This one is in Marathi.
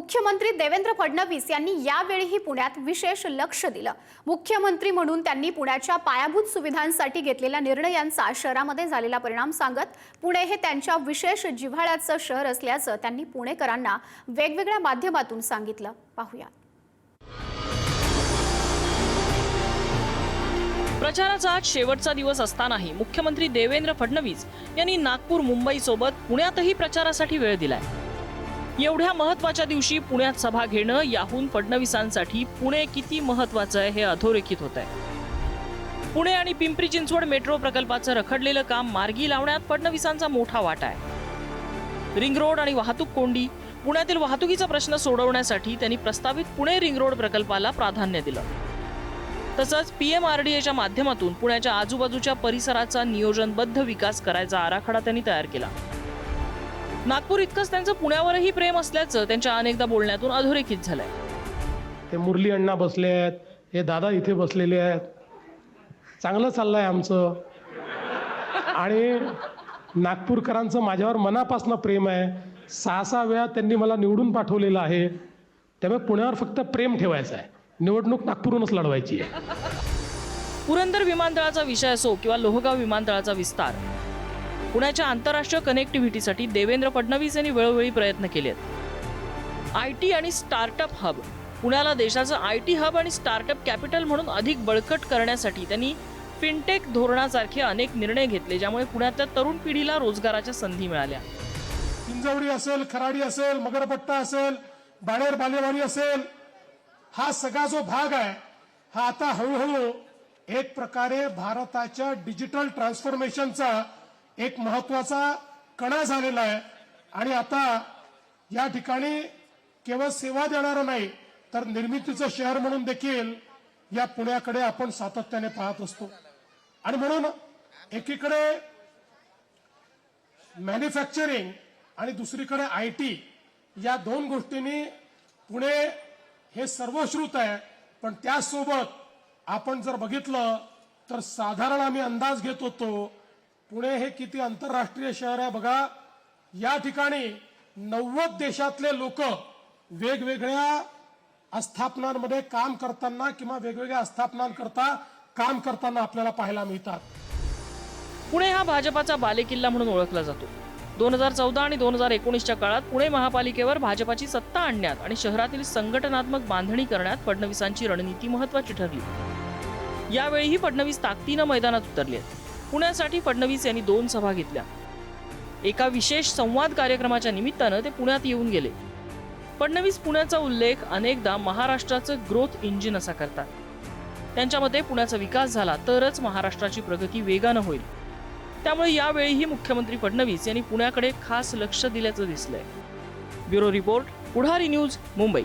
मुख्यमंत्री देवेंद्र फडणवीस यांनी यावेळीही पुण्यात विशेष लक्ष दिलं। मुख्यमंत्री म्हणून त्यांनी पुण्याच्या पायाभूत सुविधांसाठी घेतलेल्या निर्णयांचा शहरामध्ये झालेला परिणाम सांगत पुणे हे त्यांच्या विशेष जिव्हाळ्याचं शहर असल्याचं त्यांनी पुणेकरांना वेगवेगळ्या माध्यमातून सांगितलं। पाहूया। प्रचाराचा आज शेवटचा दिवस असतानाही मुख्यमंत्री देवेंद्र फडणवीस यांनी नागपूर मुंबई सोबत पुण्यातही प्रचारासाठी वेळ दिलाय। एवढ्या महत्त्वाच्या दिवशी पुण्यात सभा घेणं याहून फडणवीसांसाठी पुणे किती महत्त्वाचं आहे हे अधोरेखित होत आहे। पुणे आणि पिंपरी चिंचवड मेट्रो प्रकल्पाचं रखडलेलं काम मार्गी लावण्यात फडणवीसांचा मोठा वाटा आहे। रिंग रोड आणि वाहतूक कोंडी, पुण्यातील वाहतुकीचा प्रश्न सोडवण्यासाठी त्यांनी प्रस्तावित पुणे रिंग रोड प्रकल्पाला प्राधान्य दिलं। तसंच PMRDAच्या माध्यमातून पुण्याच्या आजूबाजूच्या परिसराचा नियोजनबद्ध विकास करायचा आराखडा त्यांनी तयार केला। नागपूर इतकंच त्यांचं पुण्यावरही प्रेम असल्याचं त्यांच्या अनेकदा बोलण्यातून अधोरेखित झालंय। ते मुरली अण्णा बसले आहेत, हे दादा इथे बसलेले आहेत, चांगलं चाललंय आमचं। आणि नागपूरकरांचं माझ्यावर मनापासून प्रेम आहे। 6 वेळा त्यांनी मला निवडून पाठवलेलं आहे, त्यामुळे पुण्यावर फक्त प्रेम ठेवायचं आहे। निवडणूक नागपूरहूनच लढवायची आहे। पुरंदर विमानतळाचा विषय असो किंवा लोहगाव विमानतळाचा विस्तार, पुण्याच्या आंतरराष्ट्रीय कनेक्टिव्हिटीसाठी देवेंद्र फडणवीस यांनी वेळोवेळी प्रयत्न केलेत। IT आणि स्टार्टअप हब, पुण्याला देशाचं IT हब आणि स्टार्टअप कॅपिटल म्हणून अधिक बळकट करण्यासाठी त्यांनी फिनटेक धोरणासारखे अनेक निर्णय घेतले, ज्यामुळे पुण्यातल्या तरुण पिढीला रोजगाराच्या संधी मिळाल्या। हिंजवडी असेल, खराडी असेल, मगरपट्टा असेल, बाणेर बालेवाडी असेल, हा सगळा जो भाग आहे हा आता हळूहळू एक प्रकारे भारताच्या डिजिटल ट्रान्सफॉर्मेशनचा एक महत्वाचा कणा झालेला आहे। आणि आता या ठिकाणी केवळ सेवा देणारं नाही तर निर्मितीचं शहर म्हणून देखील या पुण्याकडे आपण सातत्याने पाहत असतो। आणि म्हणून एकीकडे मॅन्युफॅक्चरिंग आणि दुसरीकडे IT या दोन गोष्टींनी पुणे हे सर्वश्रुत आहे। पण त्यासोबत आपण जर बघितलं तर साधारण आम्ही अंदाज घेत होतो पुणे हे किती आंतरराष्ट्रीय शहर आहे बघा। या ठिकाणी 90 देशातले लोक वेगवेगळ्या आस्थापनांमध्ये काम करताना किंवा वेगवेगळ्या आस्थापनांकरता काम करताना आपल्याला पाहायला मिळतात। पुणे हा भाजपाचा बालेकिल्ला म्हणून ओळखला जातो। 2014 आणि 2019च्या काळात पुणे महापालिकेवर भाजपाची सत्ता आणण्यात आणि शहरातील संघटनात्मक बांधणी करण्यात फडणवीसांची रणनीती महत्त्वाची ठरली। यावेळीही फडणवीस ताकदीनं मैदानात उतरले। पुण्यासाठी फडणवीस यांनी 2 सभा घेतल्या। एका विशेष संवाद कार्यक्रमाच्या निमित्तानं ते पुण्यात येऊन गेले। फडणवीस पुण्याचा उल्लेख अनेकदा महाराष्ट्राचं ग्रोथ इंजिन असा करतात। त्यांच्या मते पुण्याचा विकास झाला तरच महाराष्ट्राची प्रगती वेगानं होईल। त्यामुळे यावेळीही मुख्यमंत्री फडणवीस यांनी पुण्याकडे खास लक्ष दिल्याचं दिसलंय। ब्युरो रिपोर्ट, पुढारी न्यूज, मुंबई।